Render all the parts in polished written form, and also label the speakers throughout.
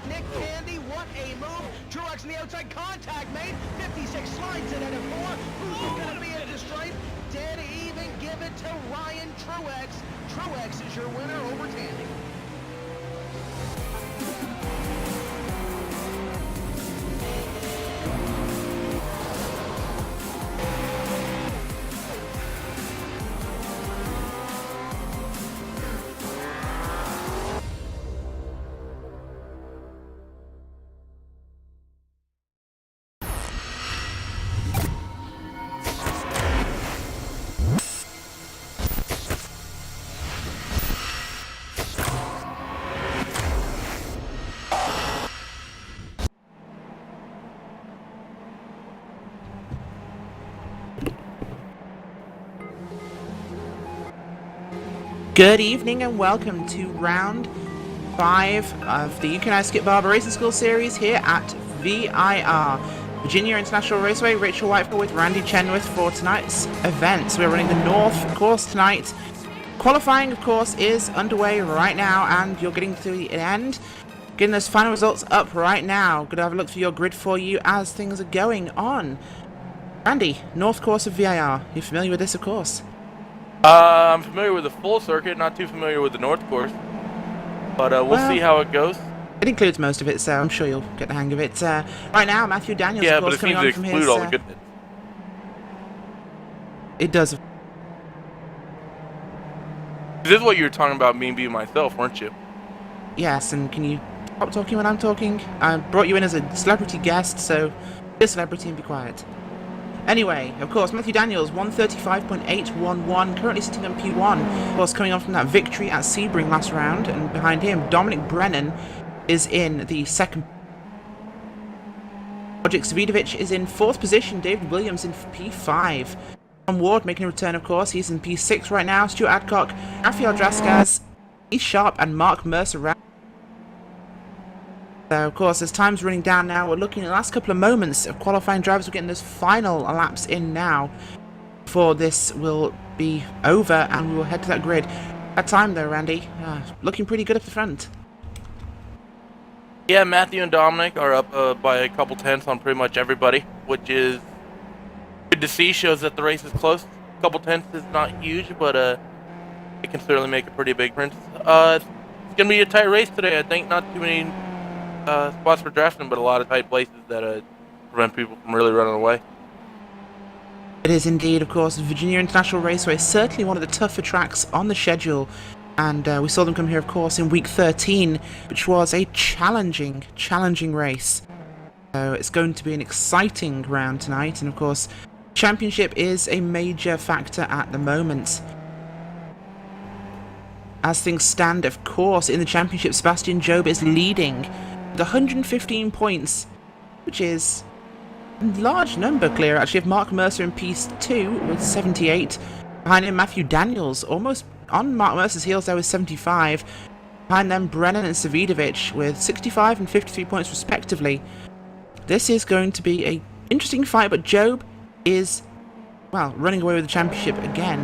Speaker 1: Nick Candy, what a move. Truex on the outside, contact made. 56 slides it at a 4. Who's going to be at the stripe? Dead even, give it to Ryan Truex. Truex is your winner over Tandy.
Speaker 2: Good evening and welcome to round 5 of the UK Skip Barber Racing School Series here at VIR, Virginia International Raceway. Rachel Whitefield with Randy Chenoweth for tonight's event. So we're running the North course tonight. Qualifying, of course, is underway right now, and you're getting to the end. Getting those final results up right now. Gonna have a look through your grid for you as things are going on. Randy, North course of VIR. You're familiar with this, of course.
Speaker 3: I'm familiar with the full circuit, not too familiar with the North course, but we'll see how it goes.
Speaker 2: It includes most of it, so I'm sure you'll get the hang of it. Right now, Matthew Daniels,
Speaker 3: yeah,
Speaker 2: of course,
Speaker 3: but it
Speaker 2: coming
Speaker 3: seems to
Speaker 2: on from
Speaker 3: exclude
Speaker 2: his,
Speaker 3: all the good bits.
Speaker 2: It does.
Speaker 3: This is what you were talking about, me being myself, weren't you?
Speaker 2: Yes, and can you stop talking when I'm talking? I brought you in as a celebrity guest, so be a celebrity and be quiet. Anyway, of course, Matthew Daniels, 135.811, currently sitting on P1. Of course, coming on from that victory at Sebring last round, and behind him, Dominic Brennan is in the second. Roger Svidovic is in 4th position, David Williams in P5. Tom Ward making a return, of course, he's in P6 right now. Stuart Adcock, Rafael Drascaz, Heath Sharp, and Mark Mercer. So, of course, as time's running down now, we're looking at the last couple of moments of qualifying drivers. We're getting those final laps in now before this will be over and we will head to that grid. That time, though, Randy, looking pretty good up the front.
Speaker 3: Yeah, Matthew and Dominic are up by a couple tenths on pretty much everybody, which is good to see. Shows that the race is close. A couple tenths is not huge, but it can certainly make a pretty big difference. It's going to be a tight race today. I think not too many spots for drafting, but a lot of tight places that prevent people from really running away.
Speaker 2: It is indeed, of course. Virginia International Raceway, certainly one of the tougher tracks on the schedule, and we saw them come here, of course, in week 13, which was a challenging race. So it's going to be an exciting round tonight, and of course, championship is a major factor at the moment. As things stand, of course, in the championship, Sebastian Job is leading with 115 points, which is a large number clear, actually, of Mark Mercer in P2 with 78. Behind him, Matthew Daniels, almost on Mark Mercer's heels there with 75. Behind them, Brennan and Svidovic with 65 and 53 points respectively. This is going to be an interesting fight, but Job is, well, running away with the championship again.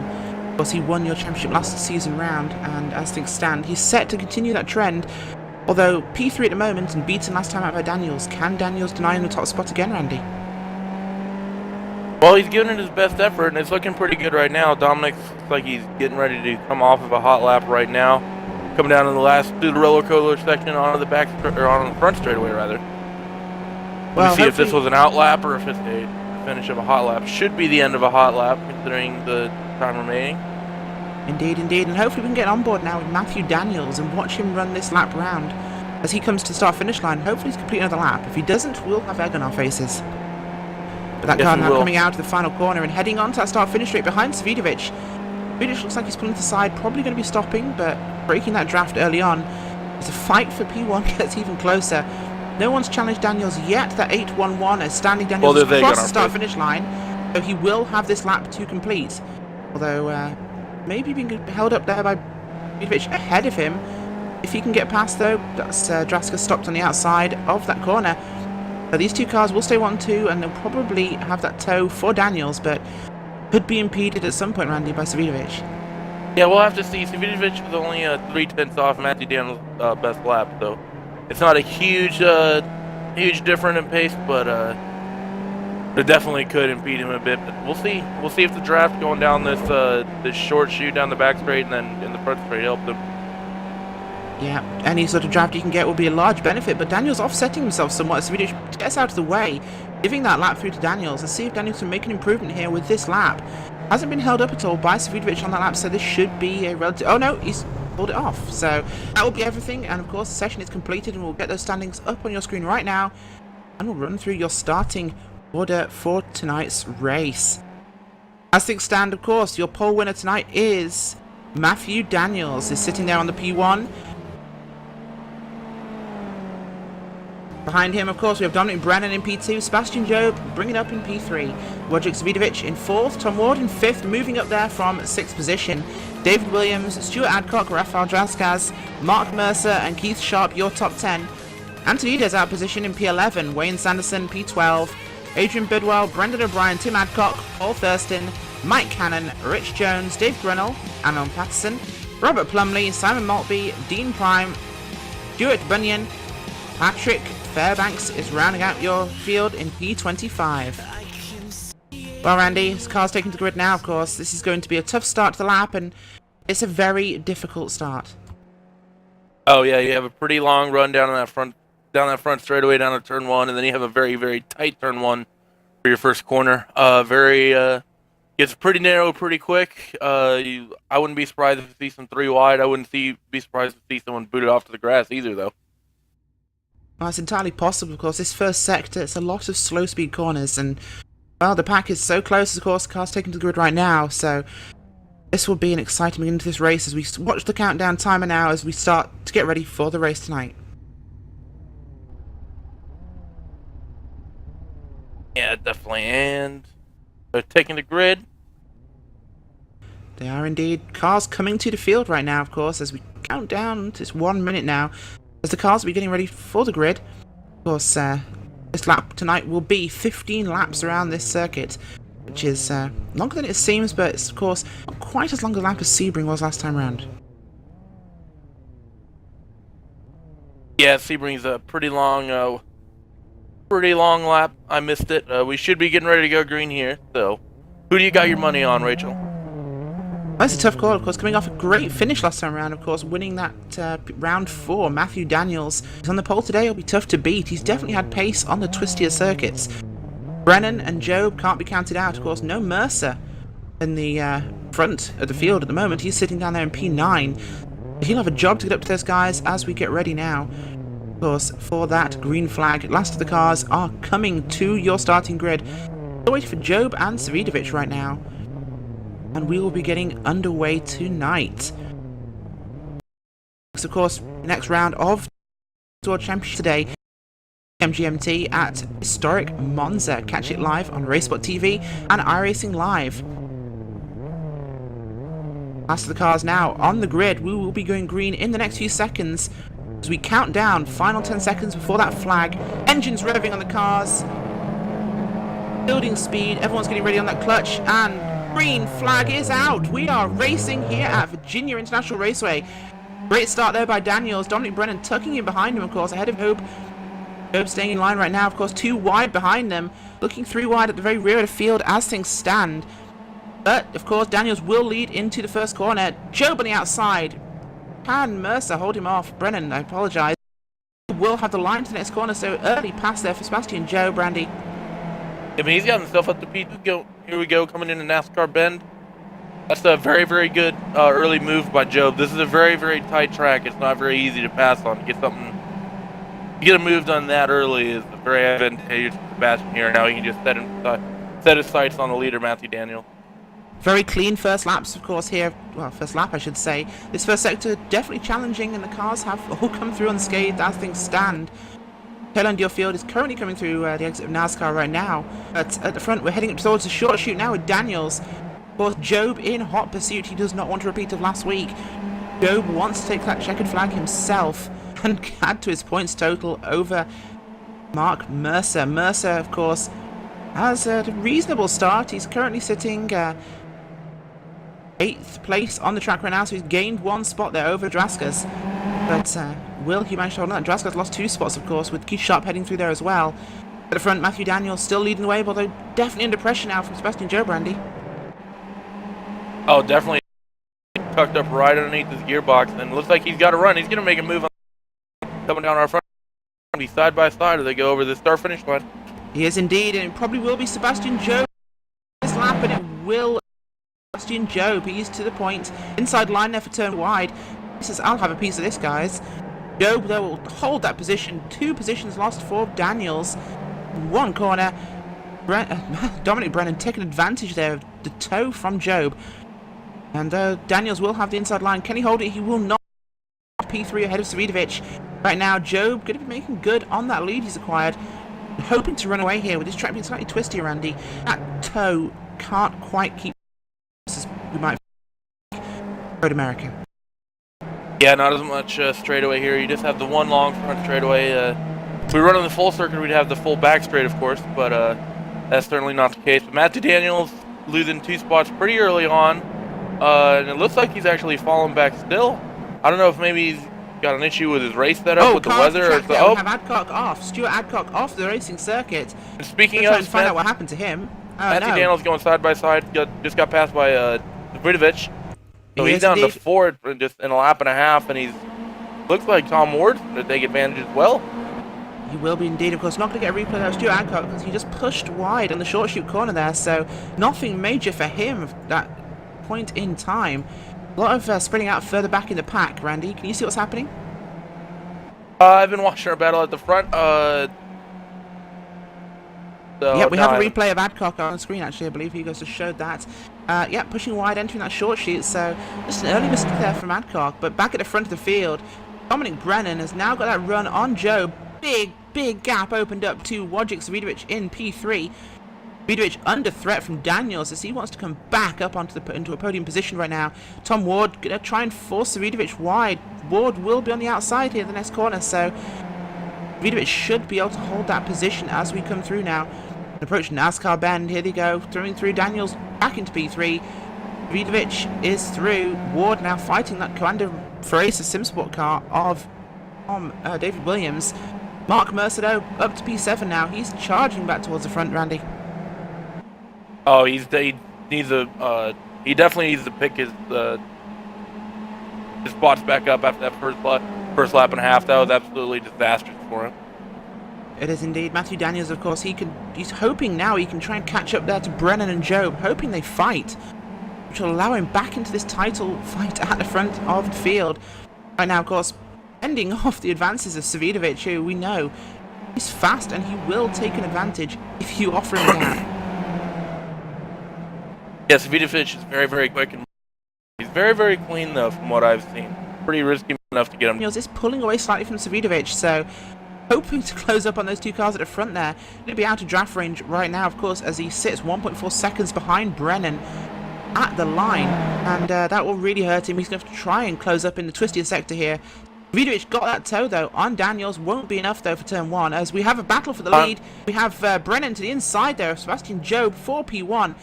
Speaker 2: Of course, he won your championship last season round, and as things stand, he's set to continue that trend. Although P3 at the moment and beaten last time out by Daniels. Can Daniels deny him the top spot again, Randy?
Speaker 3: Well, he's giving it his best effort, and it's looking pretty good right now. Dominic looks like he's getting ready to come off of a hot lap right now, coming down in the last through the roller coaster section onto the back or on the front straightaway rather. We'll see if this was an out lap or if it's a finish of a hot lap. Should be the end of a hot lap considering the time remaining.
Speaker 2: Indeed, indeed, and hopefully we can get on board now with Matthew Daniels and watch him run this lap round as he comes to the start-finish line. Hopefully he's complete another lap. If he doesn't, we'll have egg on our faces. But that car now coming out of the final corner and heading on to that start-finish straight behind Svidovic. Svidovic looks like he's pulling to the side, probably going to be stopping, but breaking that draft early on. As the fight for P1 gets even closer. No one's challenged Daniels yet. That 8-1-1 is standing Daniels across the start-finish line, so he will have this lap to complete. Although, maybe being held up there by Svidovic ahead of him. If he can get past, though, that's Draska stopped on the outside of that corner. So these two cars will stay 1-2, and they'll probably have that tow for Daniels, but could be impeded at some point, Randy, by Svidovic.
Speaker 3: Yeah, we'll have to see. Svidovic was only 3 tenths off Matthew Daniels' best lap, so It's not a huge difference in pace, but it definitely could impede him a bit. But we'll see. We'll see if the draft going down this short chute down the back straight and then in the front straight helped him.
Speaker 2: Yeah, any sort of draft you can get will be a large benefit, but Daniel's offsetting himself somewhat. So Svidovic gets out of the way, giving that lap through to Daniels. Let's see if Daniels can make an improvement here with this lap. Hasn't been held up at all by Svidovic on that lap, so this should be a relative... Oh no, he's pulled it off. So that will be everything, and of course the session is completed, and we'll get those standings up on your screen right now, and we'll run through your starting order for tonight's race. As things stand, of course, your pole winner tonight is Matthew Daniels. He's sitting there on the P1. Behind him, of course, we have Dominic Brennan in P2, Sebastian Job bringing up in P3, Wojciech Svidovic in 4th, Tom Ward in 5th, moving up there from 6th position, David Williams, Stuart Adcock, Rafael Drascaz, Mark Mercer and Keith Sharp, your top 10. Antonides out of position in P11, Wayne Sanderson P12, Adrian Bidwell, Brendan O'Brien, Tim Adcock, Paul Thurston, Mike Cannon, Rich Jones, Dave Grinnell, Anon Patterson, Robert Plumley, Simon Maltby, Dean Prime, Stuart Bunyan, Patrick Fairbanks is rounding out your field in P25. Well, Randy, his car's taken to the grid now, of course. This is going to be a tough start to the lap, and it's a very difficult start.
Speaker 3: Oh yeah, you have a pretty long run down that front straightaway down to turn 1, and then you have a very, very tight turn 1 for your first corner. Gets pretty narrow pretty quick. I wouldn't be surprised if you see some 3 wide. I wouldn't be surprised to see someone booted off to the grass either, though.
Speaker 2: Well, it's entirely possible, of course. This first sector, it's a lot of slow-speed corners, and, well, the pack is so close, of course. The car's taken to the grid right now, so this will be an exciting beginning to this race as we watch the countdown timer now as we start to get ready for the race tonight.
Speaker 3: Yeah, definitely. And they're taking the grid.
Speaker 2: They are indeed. Cars coming to the field right now, of course, as we count down. It's 1 minute now. As the cars will be getting ready for the grid. Of course, this lap tonight will be 15 laps around this circuit, which is longer than it seems, but it's, of course, not quite as long a lap as Sebring was last time around.
Speaker 3: Yeah, Sebring's a pretty long lap. I missed it. We should be getting ready to go green here. So, who do you got your money on, Rachel?
Speaker 2: That's a tough call, of course, coming off a great finish last time around, of course, winning that round 4. Matthew Daniels is on the pole today. He'll be tough to beat. He's definitely had pace on the twistier circuits. Brennan and Job can't be counted out, of course. No Mercer in the front of the field at the moment. He's sitting down there in P9. He'll have a job to get up to those guys as we get ready now. Of course, for that green flag, last of the cars are coming to your starting grid. We're waiting for Job and Svidovic right now, and we will be getting underway tonight. Of course, next round of Tour Championship today, MGMT at historic Monza. Catch it live on RaceSpotTV and iRacing Live. Last of the cars now on the grid. We will be going green in the next few seconds as we count down. Final 10 seconds before that flag. Engines revving on the cars. Building speed. Everyone's getting ready on that clutch, and green flag is out. We are racing here at Virginia International Raceway. Great start there by Daniels. Dominic Brennan tucking in behind him, of course, ahead of Hope. Hope staying in line right now, of course, 2 wide behind them. Looking 3 wide at the very rear of the field as things stand. But, of course, Daniels will lead into the first corner. Job on the outside. Can Mercer hold him off? Brennan, I apologise. Will have the line to the next corner, so early pass there for Sebastian Job, Randy.
Speaker 3: I mean, he's got himself up to P2. Here we go, coming into NASCAR bend. That's a very, very good early move by Job. This is a very, very tight track. It's not very easy to pass on. To get a move done that early is very advantageous to Sebastian here. Now he can just set his sights on the leader, Matthew Daniel.
Speaker 2: Very clean first laps, of course, here. Well, first lap, I should say. This first sector definitely challenging, and the cars have all come through unscathed as things stand. Tail end of your field is currently coming through the exit of NASCAR right now. But at the front, we're heading up towards the short chute now with Daniels. Of course, Job in hot pursuit. He does not want a repeat of last week. Job wants to take that checkered flag himself and add to his points total over Mark Mercer. Mercer, of course, has a reasonable start. He's currently sitting 8th place on the track right now, so he's gained 1 spot there over Drascaz. But will he manage to hold on? Drasco's lost 2 spots, of course, with Keith Sharp heading through there as well. At the front, Matthew Daniels still leading the way, although definitely under pressure now from Sebastian Joe Brandy.
Speaker 3: Oh, definitely tucked up right underneath his gearbox, and looks like he's got to run. He's going to make a move on coming down our front. Be side by side as they go over the start finish line.
Speaker 2: He is indeed, and it probably will be Sebastian Joe this lap, and it will Sebastian Joe. He's to the point. Inside line there for turn wide. He says, I'll have a piece of this, guys. Joe, though, will hold that position. 2 positions lost for Daniels. 1 corner. Dominic Brennan taking advantage there of the toe from Job. And Daniels will have the inside line. Can he hold it? He will not. P3 ahead of Savidovic. Right now, Job going to be making good on that lead he's acquired. Hoping to run away here with this track being slightly twisty, Randy. That toe can't quite keep as we might Road America.
Speaker 3: Yeah, not as much straightaway here. You just have the one long front straightaway. If we run on the full circuit, we'd have the full back straight, of course, but that's certainly not the case. But Matthew Daniels losing 2 spots pretty early on, and it looks like he's actually falling back still. I don't know if maybe he's got an issue with his race setup with the weather. Or
Speaker 2: we have Adcock off. Stuart Adcock off the racing circuit.
Speaker 3: And speaking of,
Speaker 2: find out what happened to him.
Speaker 3: Matthew Daniels going side by side. Just got passed by Savidovic. So he's down to 4th in just in a lap and a half, and he's looks like Tom Ward's going to take advantage as well.
Speaker 2: He will be indeed, of course. Not going to get a replay of Stuart Adcock because he just pushed wide on the short shoot corner there. So nothing major for him at that point in time. A lot of spreading out further back in the pack. Randy, can you see what's happening?
Speaker 3: I've been watching our battle at the front.
Speaker 2: Yeah, we have a replay of Adcock on screen, actually. I believe he goes to show that. Yeah, pushing wide, entering that short shoot. So just an early mistake there from Adcock. But back at the front of the field, Dominic Brennan has now got that run on Joe. Big gap opened up to Wojciech Savidovic in P3. Savidovic under threat from Daniels as he wants to come back up into a podium position right now. Tom Ward going to try and force Savidovic wide. Ward will be on the outside here the next corner, so Savidovic should be able to hold that position as we come through now. Approaching NASCAR bend, here they go, throwing through Daniels back into P3. Savidovic is through. Ward now fighting that Commander Ferracer SimSport car of David Williams. Mark Mercer though up to P7 now. He's charging back towards the front, Randy.
Speaker 3: Oh, he definitely needs to pick his spots back up after that first lap and a half. That was absolutely disastrous for him.
Speaker 2: It is indeed. Matthew Daniels, of course, he's hoping now he can try and catch up there to Brennan and Job, hoping they fight, which will allow him back into this title fight at the front of the field. Right now, of course, ending off the advances of Savidovic, who we know is fast and he will take an advantage if you offer him a gap.
Speaker 3: Yeah, Savidovic is very quick, and he's very clean though from what I've seen. Pretty risky enough to get him.
Speaker 2: Daniels is pulling away slightly from Savidovic, so hoping to close up on those 2 cars at the front there. He'll be out of draft range right now, of course, as he sits 1.4 seconds behind Brennan at the line, and that will really hurt him. He's going to have to try and close up in the twistier sector here. Savidovic got that toe though on Daniels. Won't be enough though for turn 1 as we have a battle for the lead. We have Brennan to the inside there of Sebastian Job for P1.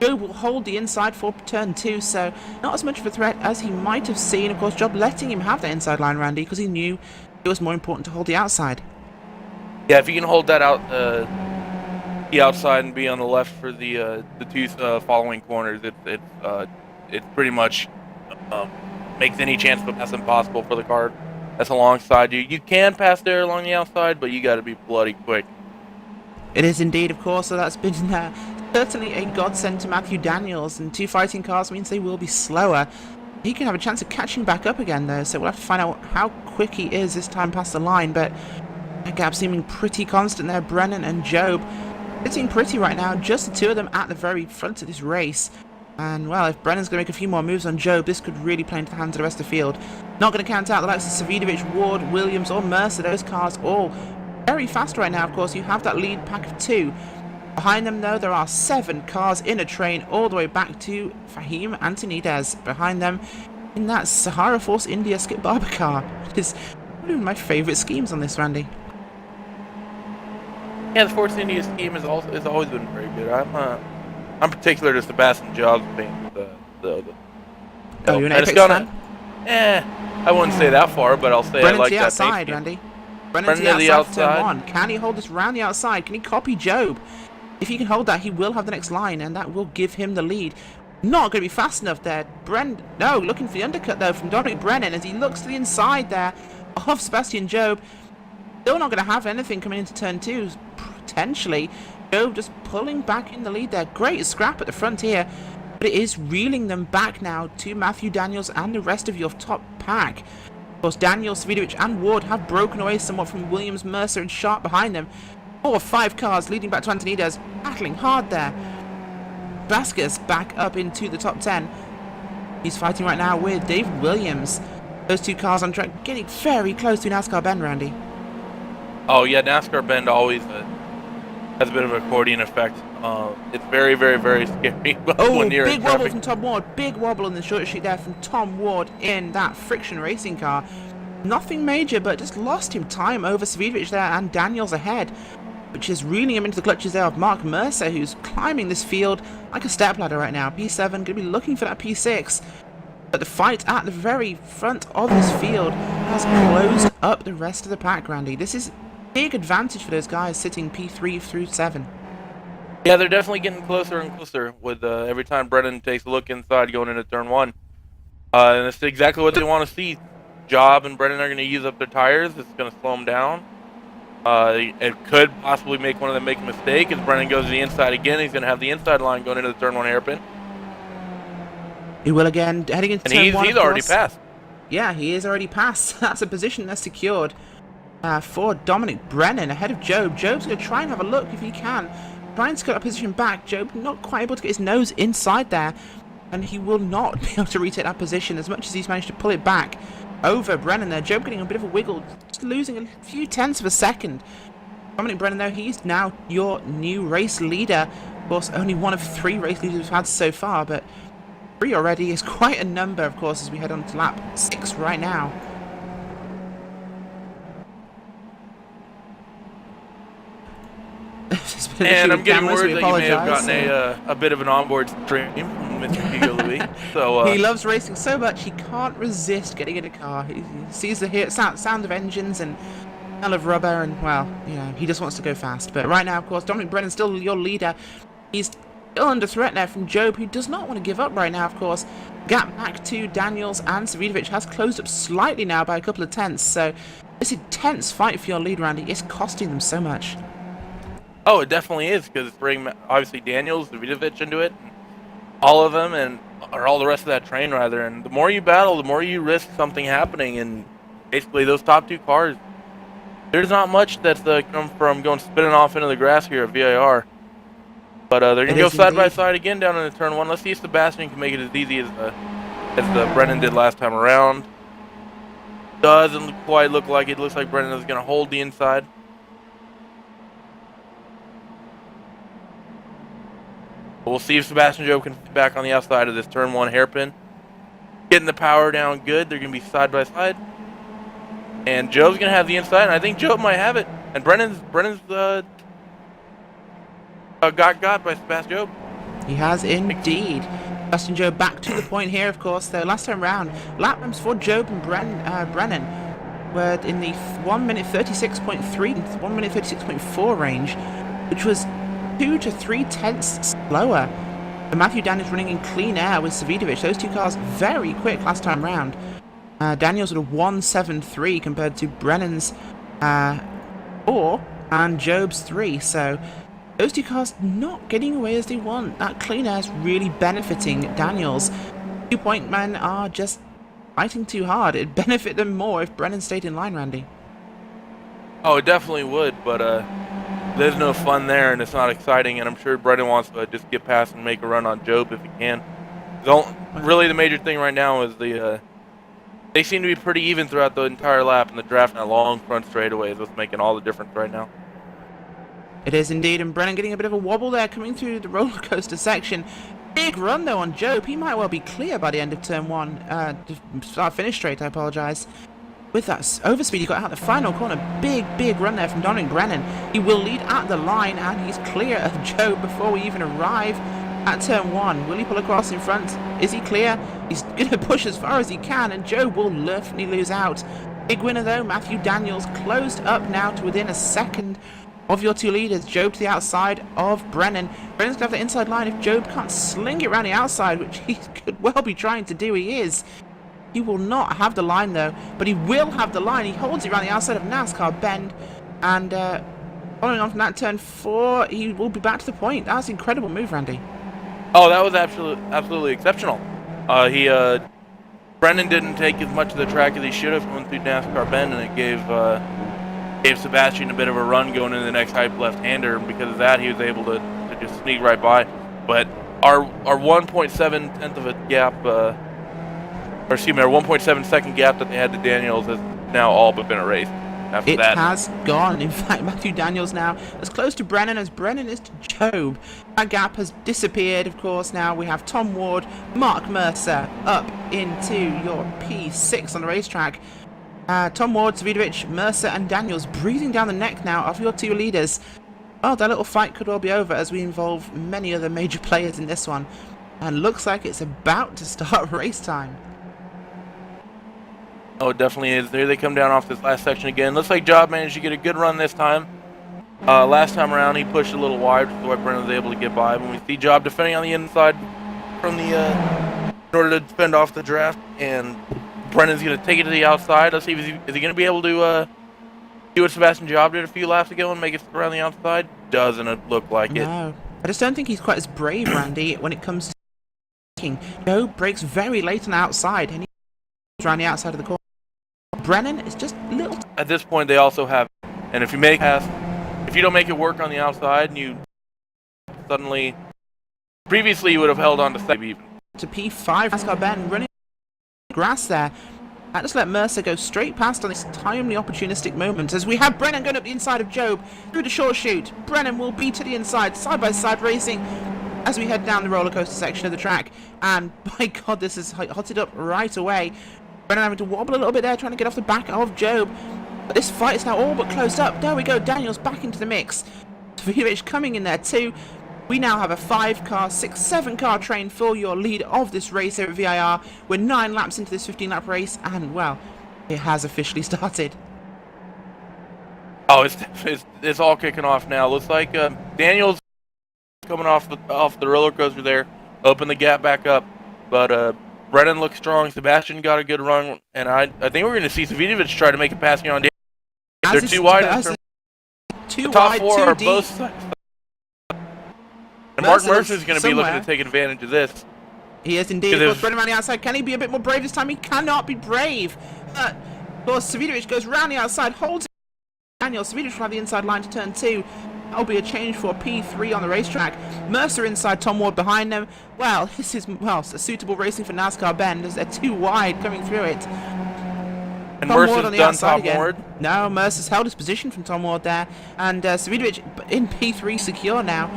Speaker 2: Job will hold the inside for turn 2, so not as much of a threat as he might have seen. Of course, Job letting him have that inside line, Randy, because he knew it was more important to hold the outside.
Speaker 3: Yeah, if you can hold that out, the outside and be on the left for the 2 following corners, it pretty much makes any chance of a pass impossible for the car that's alongside you. You can pass there along the outside, but you got to be bloody quick.
Speaker 2: It is indeed, of course, so that's been certainly a godsend to Matthew Daniels, and 2 fighting cars means they will be slower. He can have a chance of catching back up again though, so we'll have to find out how quick he is this time past the line, but that gap seeming pretty constant there. Brennan and Job sitting pretty right now, just the 2 of them at the very front of this race. And well, if Brennan's going to make a few more moves on Job, this could really play into the hands of the rest of the field. Not going to count out the likes of Savidovic, Ward, Williams or Mercer. Those cars all very fast right now. Of course, you have that lead pack of 2. Behind them, though, there are 7 cars in a train all the way back to Fahim Antonidez. Behind them, in that Sahara Force India Skip Barber car, which is one of my favourite schemes on this, Randy.
Speaker 3: Yeah, the Force India scheme has always been very good. I'm particular to Sebastian Jobs being
Speaker 2: Oh, you're an Apex fan?
Speaker 3: I wouldn't say that far, but I'll say I
Speaker 2: Brennan's
Speaker 3: like
Speaker 2: the
Speaker 3: that
Speaker 2: outside,
Speaker 3: paint scheme.
Speaker 2: Randy. Brennan's
Speaker 3: Brennan
Speaker 2: the
Speaker 3: to the
Speaker 2: outside for turn
Speaker 3: outside.
Speaker 2: 1. Can he hold this round the outside? Can he copy Job? If he can hold that, he will have the next line, and that will give him the lead. Not going to be fast enough there. No, looking for the undercut, though, from Dominic Brennan as he looks to the inside there of Sebastian Job. Still not going to have anything coming into turn 2, potentially. Job just pulling back in the lead there. Great scrap at the front here, but it is reeling them back now to Matthew Daniels and the rest of your top pack. Of course, Daniels, Svidovic and Ward have broken away somewhat from Williams, Mercer and Sharp behind them. 4 or 5 cars leading back to Antonides, battling hard there. Vasquez back up into the top 10. He's fighting right now with David Williams. Those 2 cars on track getting very close to NASCAR bend, Randy.
Speaker 3: Oh yeah, NASCAR bend always has a bit of an accordion effect. It's very, very, very scary when you're
Speaker 2: big
Speaker 3: in
Speaker 2: wobble
Speaker 3: traffic.
Speaker 2: from Tom Ward. Big wobble in the short sheet there from Tom Ward in that friction racing car. Nothing major, but just lost him time over Svidovic there and Daniels ahead, which is reeling him into the clutches there of Mark Mercer, who's climbing this field like a stepladder right now. P7 going to be looking for that P6. But the fight at the very front of this field has closed up the rest of the pack, Randy. This is big advantage for those guys sitting P3 through 7.
Speaker 3: Yeah, they're definitely getting closer and closer with every time Brennan takes a look inside going into turn 1. And it's exactly what they want to see. Job and Brennan are going to use up their tires. It's going to slow them down. It could possibly make one of them make a mistake. As Brennan goes to the inside again, he's going to have the inside line going into the turn 1 hairpin.
Speaker 2: He will again, heading into
Speaker 3: And
Speaker 2: turn 1.
Speaker 3: he's already passed.
Speaker 2: Yeah, he is already passed. That's a position that's secured for Dominic Brennan ahead of Job. Job's going to try and have a look if he can. Trying to get a position back. Job not quite able to get his nose inside there. And he will not be able to retake that position as much as he's managed to pull it back over Brennan there. Job getting a bit of a wiggle, just losing a few tenths of a second. Dominic Brennan, though, he's now your new race leader. Of course, only one of 3 race leaders we've had so far, but 3 already is quite a number, of course, as we head on to lap 6 right now.
Speaker 3: And I'm getting word that you may have
Speaker 2: apologise.
Speaker 3: gotten a bit of an onboard stream from Mr. Hugo Louis. So,
Speaker 2: he loves racing so much he can't resist getting in a car. He sees the sound of engines and smell of rubber, and well, you know, he just wants to go fast. But right now, of course, Dominic Brennan's still your leader. He's still under threat there from Job, who does not want to give up right now, of course. Gap back to Daniels and Svidovic has closed up slightly now by a couple of tenths. So this intense fight for your lead, Randy, is costing them so much.
Speaker 3: oh, it definitely is, because it's bringing obviously Daniels, Davidovich into it, and all of them, or all the rest of that train rather. And the more you battle, the more you risk something happening. And basically, those top 2 cars, there's not much that's come from going spinning off into the grass here at VIR. But they're going to go side by side again down in the turn 1. Let's see if Sebastian can make it as easy as Brennan did last time around. Doesn't quite look like it. Looks like Brennan is going to hold the inside. We'll see if Sebastian Job can get back on the outside of this turn 1 hairpin. Getting the power down good. They're going to be side by side. And Job's going to have the inside, and I think Job might have it. And Brennan's got by Sebastian Job.
Speaker 2: He has indeed. Sebastian Job back to the point here, of course. The last time round, lap times for Job and Brennan were in the 1 minute 36.3, 1 minute 36.4 range, which was 2 to 3 tenths slower. And Matthew Daniels running in clean air with Svidovic. Those 2 cars very quick last time round. Daniels at a 1.73 compared to Brennan's 4 and Job's 3. So those 2 cars not getting away as they want. That clean air is really benefiting Daniels. 2-point men are just fighting too hard. It'd benefit them more if Brennan stayed in line, Randy.
Speaker 3: Oh, it definitely would, but there's no fun there, and it's not exciting, and I'm sure Brennan wants to just get past and make a run on Job if he can. Really, the major thing right now is they seem to be pretty even throughout the entire lap, and the draft and a long front straightaway is what's making all the difference right now.
Speaker 2: It is indeed, and Brennan getting a bit of a wobble there coming through the roller coaster section. Big run though on Job. He might well be clear by the end of turn 1. Finish straight, I apologise. With that overspeed, he got out the final corner. Big run there from Dominic Brennan. He will lead at the line, and he's clear of Job before we even arrive at turn 1. Will he pull across in front? Is he clear? He's going to push as far as he can, and Job will definitely lose out. Big winner though, Matthew Daniels closed up now to within a second of your two leaders. Job to the outside of Brennan. Brennan's going to have the inside line if Job can't sling it around the outside, which he could well be trying to do. He is. He will not have the line though, but he will have the line. He holds it around the outside of NASCAR Bend, and following on from that turn 4, he will be back to the point. That's an incredible move, Randy.
Speaker 3: Oh, that was absolutely exceptional. Brennan didn't take as much of the track as he should have going through NASCAR Bend, and it gave Sebastian a bit of a run going into the next hype left-hander, and because of that, he was able to just sneak right by. But our 1.7 tenth of a gap, our 1.7 second gap that they had to Daniels has now all but been erased. After that,
Speaker 2: it has gone. In fact, Matthew Daniels now as close to Brennan as Brennan is to Job. That gap has disappeared, of course. Now we have Tom Ward, Mark Mercer up into your P6 on the racetrack. Tom Ward, Savidovic, Mercer and Daniels breathing down the neck now of your two leaders. Well, that little fight could well be over as we involve many other major players in this one. And looks like it's about to start race time.
Speaker 3: Oh, it definitely is. There they come down off this last section again. Looks like Job managed to get a good run this time. Last time around, he pushed a little wide, which is why Brennan was able to get by. When we see Job defending on the inside from the in order to defend off the draft, and Brennan's going to take it to the outside. Let's see, is he going to be able to do what Sebastian Job did a few laps ago and make it around the outside? Doesn't it look like it?
Speaker 2: No. I just don't think he's quite as brave, Randy, when it comes to braking. Job brakes very late on the outside, and he's around the outside of the corner. Brennan is just a little...
Speaker 3: At this point, they also have... And if you don't make it work on the outside, and you suddenly... Previously, you would have held on to maybe even.
Speaker 2: To P5, NASCAR Ben running grass there. I just let Mercer go straight past on this timely opportunistic moment as we have Brennan going up the inside of Job through the short chute. Brennan will be to the inside, side-by-side racing as we head down the roller coaster section of the track. And my God, this is hotted up right away. Brennan having to wobble a little bit there, trying to get off the back of Job. But this fight is now all but closed up. There we go, Daniels back into the mix. Savidovic coming in there too. We now have a 5-car, 6, 7-car train for your lead of this race here at VIR. We're 9 laps into this 15-lap race, and, well, it has officially started.
Speaker 3: Oh, it's all kicking off now. Looks like Daniels coming off the roller coaster there, open the gap back up. But Brennan looks strong. Sebastian got a good run, and I think we're going to see Savidovic try to make a passing on Daniels. They're too wide.
Speaker 2: Too
Speaker 3: the top
Speaker 2: wide,
Speaker 3: 4
Speaker 2: too
Speaker 3: are
Speaker 2: deep.
Speaker 3: both sides. And Mark Mercer is going to be looking to take advantage of this.
Speaker 2: He is indeed. Of course, Brennan around the outside. Can he be a bit more brave this time? He cannot be brave. Of course, Savidovic goes round the outside, holds Daniel. Savidovic will have the inside line to turn 2. That'll be a change for P3 on the racetrack. Mercer inside, Tom Ward behind them. Well, this is, a suitable racing for NASCAR Bend as they're too wide coming through it.
Speaker 3: And
Speaker 2: Tom
Speaker 3: Mercer's
Speaker 2: Ward on the
Speaker 3: done
Speaker 2: outside
Speaker 3: Tom
Speaker 2: again.
Speaker 3: Ward.
Speaker 2: No, Mercer's held his position from Tom Ward there. And Savidovic in P3 secure now.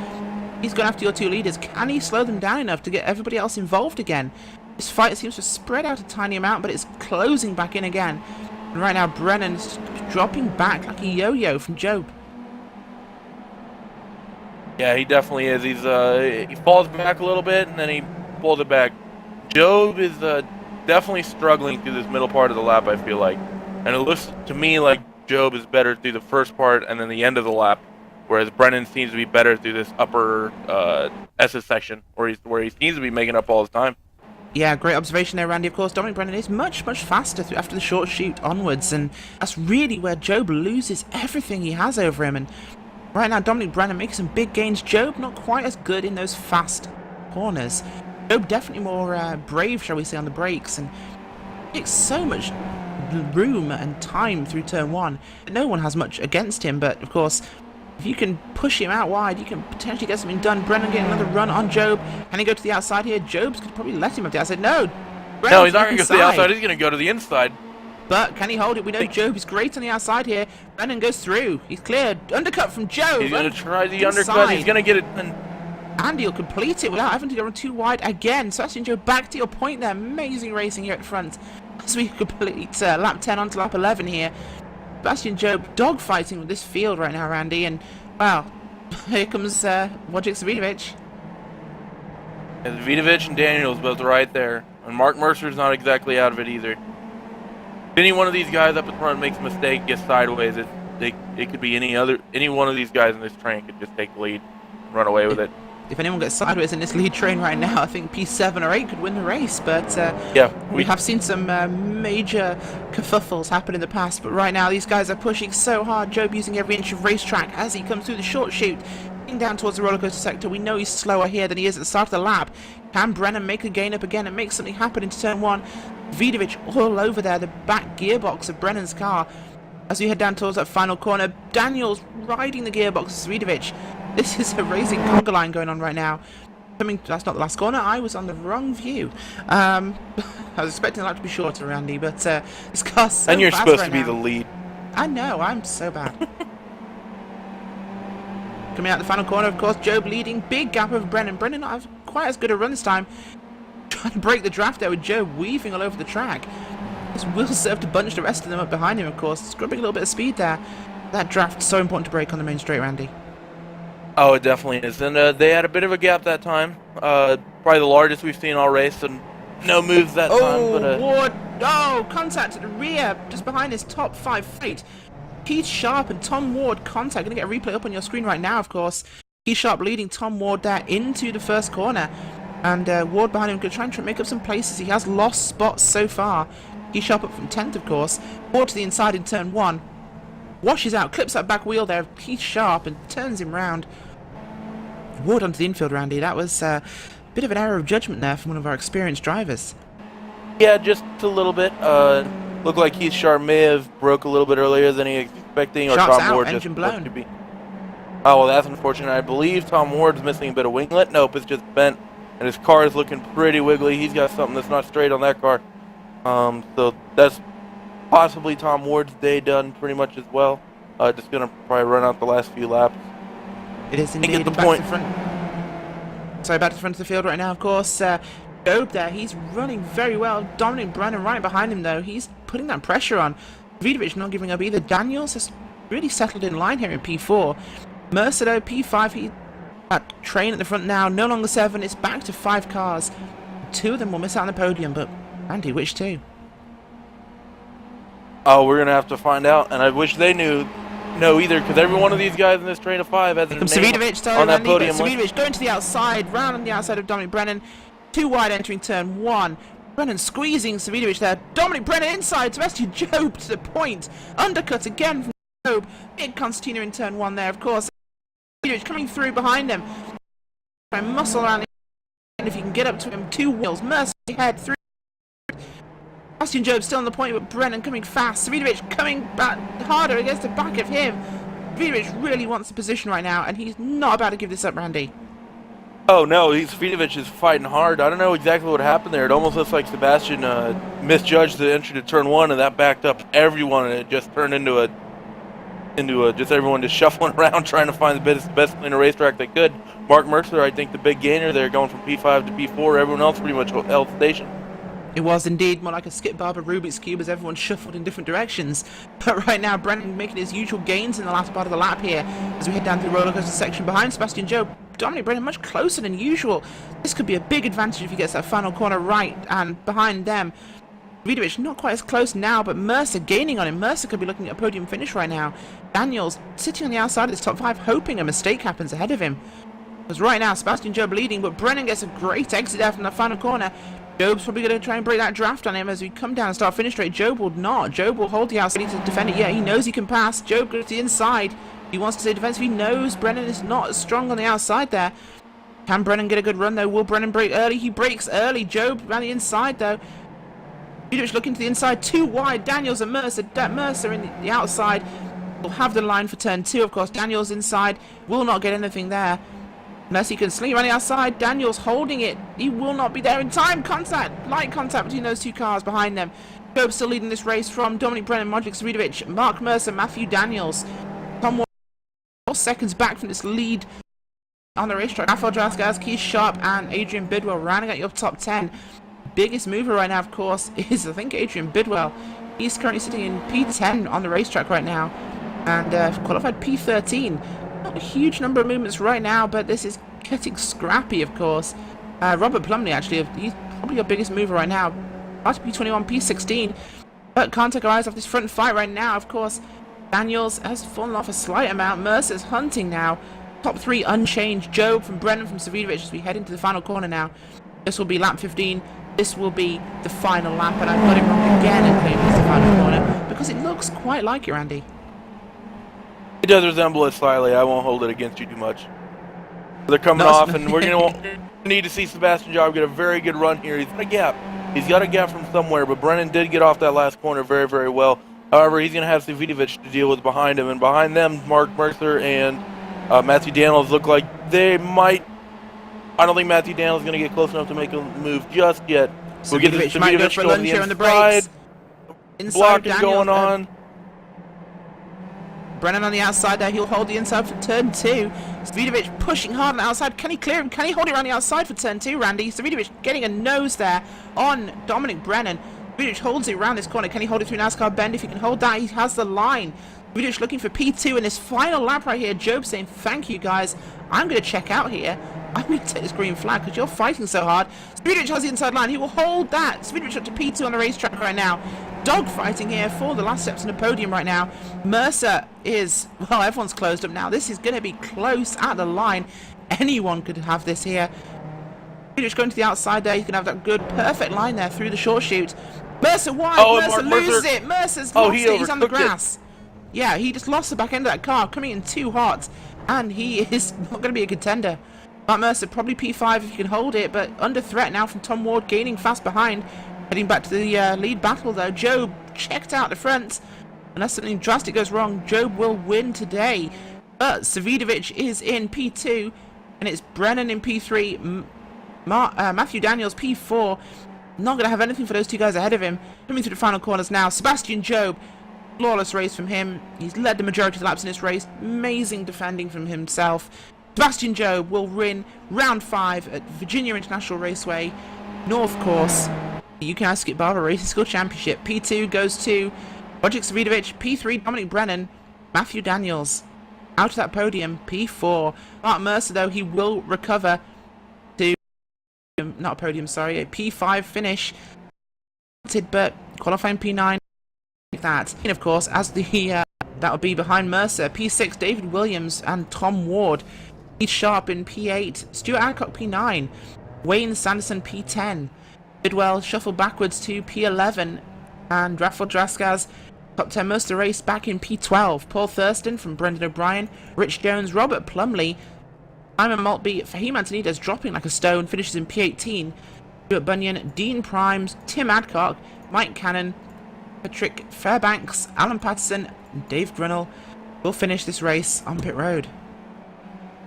Speaker 2: He's gone after your two leaders. Can he slow them down enough to get everybody else involved again? This fight seems to spread out a tiny amount, but it's closing back in again. And right now, Brennan's dropping back like a yo-yo from Job.
Speaker 3: Yeah, he definitely is. He falls back a little bit, and then he pulls it back. Job is definitely struggling through this middle part of the lap, I feel like. And it looks to me like Job is better through the first part and then the end of the lap, whereas Brennan seems to be better through this upper SS section, where he seems to be making up all his time.
Speaker 2: Yeah, great observation there, Randy. Of course, Dominic Brennan is much faster after the short chute onwards, and that's really where Job loses everything he has over him. And right now, Dominic Brennan making some big gains. Job not quite as good in those fast corners. Job definitely more brave, shall we say, on the brakes, and takes so much room and time through turn 1. No one has much against him, but of course, if you can push him out wide, you can potentially get something done. Brennan getting another run on Job. Can he go to the outside here? Job's could probably let him up the outside. No!
Speaker 3: No, he's not going to go to the outside. He's going to go to the inside.
Speaker 2: But can he hold it? We know Job is great on the outside here. Brennan goes through. He's cleared. Undercut from Job.
Speaker 3: He's going to try the undercut. He's going to get it.
Speaker 2: And he'll complete it without having to go too wide again. Sebastian Job, back to your point there. Amazing racing here at front. As we complete lap 10 onto lap 11 here. Sebastian Job dogfighting with this field right now, Randy, and wow, here comes Wojciech Savidovic.
Speaker 3: And Vidovic and Daniels both right there. And Mark Mercer's not exactly out of it either. If any one of these guys up in front makes a mistake, gets sideways, it could be any one of these guys in this train could just take the lead and run away with it.
Speaker 2: If anyone gets sideways in this lead train right now, I think P7 or 8 could win the race. But
Speaker 3: yeah,
Speaker 2: we have seen some major kerfuffles happen in the past. But right now, these guys are pushing so hard. Job using every inch of racetrack as he comes through the short chute, down towards the roller coaster sector. We know he's slower here than he is at the start of the lap. Can Brennan make a gain up again and make something happen into turn 1? Vidovic all over there, the back gearbox of Brennan's car. As we head down towards that final corner, Daniels riding the gearbox of Vidovic. This is a racing conga line going on right now. That's not the last corner. I was on the wrong view. I was expecting the lap to be shorter, Randy, but this car's so
Speaker 3: and you're
Speaker 2: fast
Speaker 3: supposed
Speaker 2: right
Speaker 3: to be
Speaker 2: now.
Speaker 3: the lead.
Speaker 2: I know, I'm so bad. Coming out the final corner, of course, Job leading. Big gap over Brennan. Brennan not have quite as good a run this time. Trying to break the draft there with Job weaving all over the track. This will serve to bunch the rest of them up behind him, of course. Scrubbing a little bit of speed there. That draft so important to break on the main straight, Randy.
Speaker 3: Oh, it definitely is. And they had a bit of a gap that time. Probably the largest we've seen all race. And no moves that time. But,
Speaker 2: Ward. Oh, contact at the rear, just behind his top 5 feet. Keith Sharp and Tom Ward contact. Going to get a replay up on your screen right now, of course. Keith Sharp leading Tom Ward there into the first corner. And Ward behind him going to try and make up some places. He has lost spots so far. Keith Sharp up from 10th, of course. Ward to the inside in turn 1. Washes out, clips that back wheel there of Keith Sharp and turns him round. Ward onto the infield, Randy. That was a bit of an error of judgment there from one of our experienced drivers.
Speaker 3: Yeah, just a little bit. Looked like Keith Sharp may have broke a little bit earlier than he was expecting, or
Speaker 2: Sharp's
Speaker 3: Tom Ward
Speaker 2: out,
Speaker 3: just
Speaker 2: engine blown.
Speaker 3: to be. Oh, well, that's unfortunate. I believe Tom Ward's missing a bit of winglet. Nope, it's just bent, and his car is looking pretty wiggly. He's got something that's not straight on that car. So that's possibly Tom Ward's day done pretty much as well. Just gonna probably run out the last few laps.
Speaker 2: It is indeed.
Speaker 3: Get the
Speaker 2: Back
Speaker 3: point.
Speaker 2: to the front. Sorry, back to the front of the field right now, of course. Job there, he's running very well. Dominic Brennan right behind him, though. He's putting that pressure on. Vidovic not giving up either. Daniels has really settled in line here in P4. Mercer, though, P5. That train at the front now, no longer 7. It's back to 5 cars. 2 of them will miss out on the podium, but Andy, which 2?
Speaker 3: Oh, we're gonna have to find out, and I wish they knew. No, either, because every one of these guys in this train of 5 has a name on that podium.
Speaker 2: Savidovic going to the outside, round on the outside of Dominic Brennan. 2 wide entering turn 1. Brennan squeezing Savidovic there. Dominic Brennan inside. Sebastian Job to the point. Undercut again from Job. Big concertina in turn 1 there, of course. Savidovic coming through behind him. Try and muscle around the end if you can get up to him. 2 wheels. Mercy head through. Sebastian Job still on the point, but Brennan coming fast. Savidovic coming back harder against the back of him. Savidovic really wants the position right now, and he's not about to give this up, Randy.
Speaker 3: Oh no, Vidovic is fighting hard. I don't know exactly what happened there. It almost looks like Sebastian misjudged the entry to turn 1, and that backed up everyone, and it just turned into just everyone just shuffling around trying to find the best cleaner racetrack they could. Mark Mercer, I think the big gainer there, going from P5 to P4. Everyone else pretty much held station.
Speaker 2: It was indeed more like a skip barber Rubik's Cube as everyone shuffled in different directions. But right now, Brennan making his usual gains in the last part of the lap here as we head down to the roller coaster section behind Sebastian Job. Dominic Brennan much closer than usual. This could be a big advantage if he gets that final corner right, and behind them, Vidovic not quite as close now, but Mercer gaining on him. Mercer could be looking at a podium finish right now. Daniels sitting on the outside of this top 5, hoping a mistake happens ahead of him. Because right now, Sebastian Job leading, but Brennan gets a great exit there from the final corner. Job's probably going to try and break that draft on him as we come down and start finish straight. Job will not. Job will hold the outside to defend it. Yeah, he knows he can pass. Job goes to the inside. He wants to stay defensive. He knows Brennan is not as strong on the outside there. Can Brennan get a good run though? Will Brennan break early? He breaks early. Job ran the inside though. Vidovic looking to the inside. 2 wide. Daniels and Mercer. Mercer in the outside. Will have the line for turn 2, of course. Daniels inside. Will not get anything there. Unless he can sling around the outside. Daniels holding it. He will not be there in time. Contact. Light contact between those 2 cars behind them. Job still leading this race from Dominic Brennan, Modric Savidovic, Mark Mercer, Matthew Daniels. Tom Ward 4 seconds back from this lead on the racetrack. Rafael Drascaz, Keith Sharp, and Adrian Bidwell rounding out your top 10. Biggest mover right now, of course, is I think Adrian Bidwell. He's currently sitting in P10 on the racetrack right now, and qualified P13. Not a huge number of movements right now, but this is getting scrappy, of course. Robert Plumley, actually, he's probably your biggest mover right now. About to P21, P16. But can't take our eyes off this front fight right now, of course. Daniels has fallen off a slight amount. Mercer's hunting now. Top 3 unchanged. Job from Brennan from Savidovic as we head into the final corner now. This will be lap 15. This will be the final lap. And I've got him wrong again and claiming it's the final corner. Because it looks quite like it, Randy.
Speaker 3: It does resemble it slightly. I won't hold it against you too much. They're coming off, and we're going to need to see Sebastian Job get a very good run here. He's got a gap. He's got a gap from somewhere, but Brennan did get off that last corner very, very well. However, he's going to have Savidovic to deal with behind him, and behind them, Mark Mercer and Matthew Daniels look like they might. I don't think Matthew Daniels is going to get close enough to make a move just yet. We'll get this
Speaker 2: might go for a lunge here on the brakes.
Speaker 3: Blocking going on.
Speaker 2: Brennan on the outside there. He'll hold the inside for turn 2. Savidovic pushing hard on the outside. Can he clear him? Can he hold it around the outside for turn 2, Randy? Savidovic getting a nose there on Dominic Brennan. Savidovic holds it around this corner. Can he hold it through NASCAR bend? If he can hold that, he has the line. Savidovic looking for P2 in this final lap right here. Job saying, thank you guys. I'm going to check out here. I'm going to take this green flag because you're fighting so hard. Savidovic has the inside line. He will hold that. Savidovic up to P2 on the racetrack right now. Dog fighting here for the last steps on the podium right now. Mercer is, well, everyone's closed up now. This is going to be close at the line. Anyone could have this here. Savidovic going to the outside there. He's going to have that good, perfect line there through the short chute. Mercer wide.
Speaker 3: Oh,
Speaker 2: Mercer loses it. Mercer's lost it. He's on the grass. Yeah, he just lost the back end of that car, coming in too hot. And he is not going to be a contender. Matt Mercer probably P5 if he can hold it, but under threat now from Tom Ward, gaining fast behind. Heading back to the lead battle though. Job checked out the front. Unless something drastic goes wrong, Job will win today. But Savidovic is in P2, and it's Brennan in P3. Matthew Daniels P4. Not going to have anything for those two guys ahead of him. Coming through the final corners now. Sebastian Job. Flawless race from him. He's led the majority of the laps in this race. Amazing defending from himself. Sebastian Job will win round 5 at Virginia International Raceway, North Course. The UK Ice Skip Barber Racing School Championship. P2 goes to Roger Savidovic. P3 Dominic Brennan. Matthew Daniels out of that podium. P4 Mark Mercer, though, he will recover to not a podium, sorry, a P5 finish. But qualifying P9 like that. And of course, as the that would be behind Mercer. P6 David Williams and Tom Ward. Heath Sharp in P8. Stuart Adcock P9. Wayne Sanderson P10. Bidwell shuffled backwards to P11, and Rafael Draskaz top 10 most of the race back in P12. Paul Thurston from Brendan O'Brien, Rich Jones, Robert Plumley, Simon Maltby, Fahim Antonides dropping like a stone, finishes in P18. Stuart Bunyan, Dean Primes, Tim Adcock, Mike Cannon, Patrick Fairbanks, Alan Patterson, and Dave Grinnell will finish this race on pit road.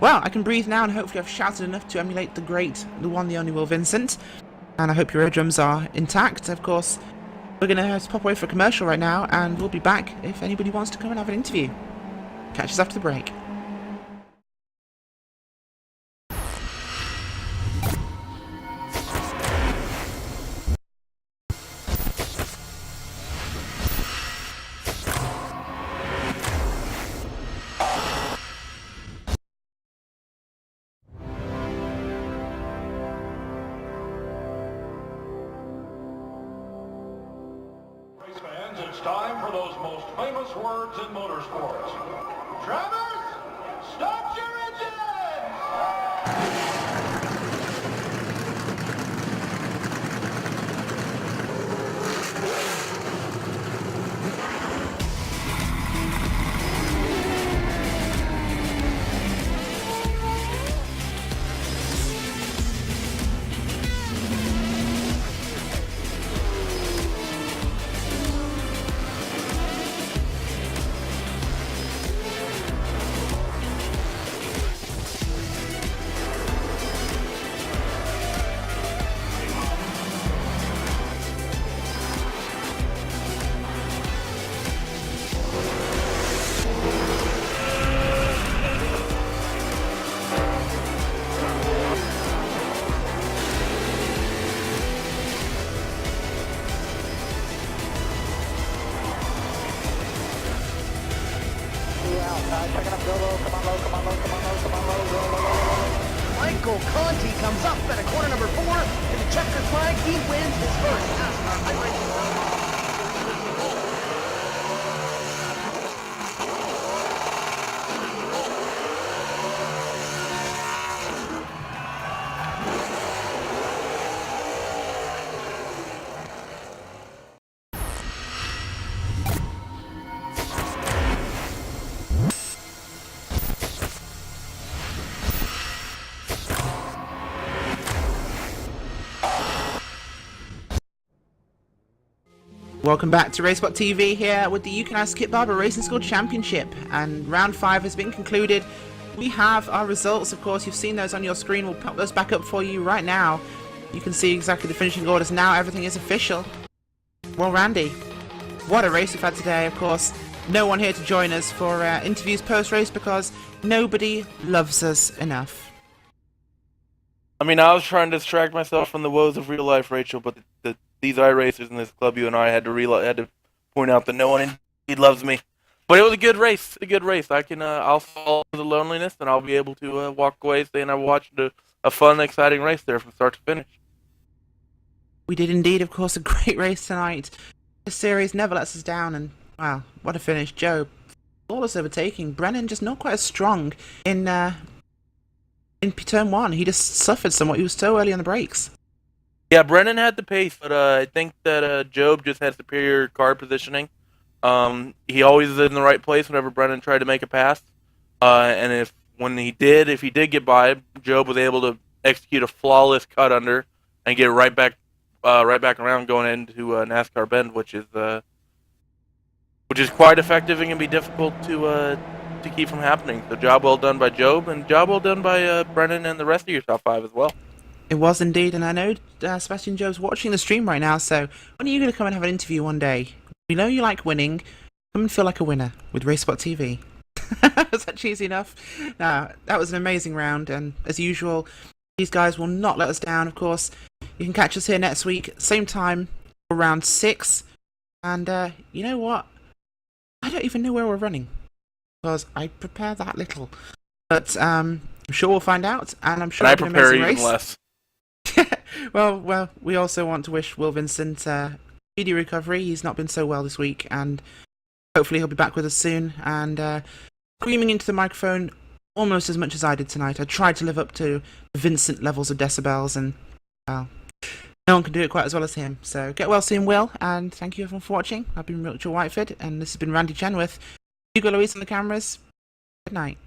Speaker 2: Well, I can breathe now, and hopefully I've shouted enough to emulate the great, the one, the only Will Vincent. And I hope your eardrums are intact. Of course, we're going to have to pop away for a commercial right now, and we'll be back if anybody wants to come and have an interview. Catch us after the break.
Speaker 4: It's time for those most famous words in motorsports. Travis, start your engines! Checking up, go low, come on low, come on low, come on low, come on low, low, low, low, low.
Speaker 1: Michael Conti comes up at a corner number 4 to the checkered flag. He wins his first NASCAR iRacing.
Speaker 2: Welcome back to RaceSpotTV here with the You Can Ask Skip Barber Racing School Championship, and round 5 has been concluded. We have our results, of course. You've seen those on your screen. We'll pop those back up for you right now. You can see exactly the finishing orders now. Everything is official. Well, Randy, what a race we've had today. Of course, no one here to join us for interviews post-race because nobody loves us enough.
Speaker 3: I mean, I was trying to distract myself from the woes of real life, Rachel, but these iRacers in this club, you and I had to point out that no one indeed loves me. But it was a good race, I can, I'll follow the loneliness, and I'll be able to walk away saying I watched a fun, exciting race there from start to finish.
Speaker 2: We did indeed, of course, a great race tonight. This series never lets us down, and wow, what a finish. Joe, flawless overtaking. Brennan just not quite as strong in turn 1. He just suffered somewhat. He was so early on the brakes.
Speaker 3: Yeah, Brennan had the pace, but I think that Job just had superior car positioning. He always is in the right place whenever Brennan tried to make a pass. And if he did get by, Job was able to execute a flawless cut under and get right back around going into NASCAR Bend, which is quite effective and can be difficult to keep from happening. So job well done by Job, and job well done by Brennan and the rest of your top 5 as well.
Speaker 2: It was indeed, and I know Sebastian Job's watching the stream right now, so when are you going to come and have an interview one day? We know you like winning. Come and feel like a winner with RaceSpotTV. Was that cheesy enough? No, that was an amazing round, and as usual, these guys will not let us down, of course. You can catch us here next week, same time, for round 6, and you know what? I don't even know where we're running, because I prepare that little. But I'm sure we'll find out, and I'm sure
Speaker 3: and I
Speaker 2: it'll be an
Speaker 3: prepare
Speaker 2: amazing
Speaker 3: even
Speaker 2: race.
Speaker 3: less.
Speaker 2: Well, we also want to wish Will Vincent speedy recovery. He's not been so well this week, and hopefully he'll be back with us soon. And screaming into the microphone almost as much as I did tonight. I tried to live up to the Vincent levels of decibels, and well, no one can do it quite as well as him. So get well soon, Will, and thank you everyone for watching. I've been Rachel Whiteford, and this has been Randy Chenworth. Hugo Louise on the cameras. Good night.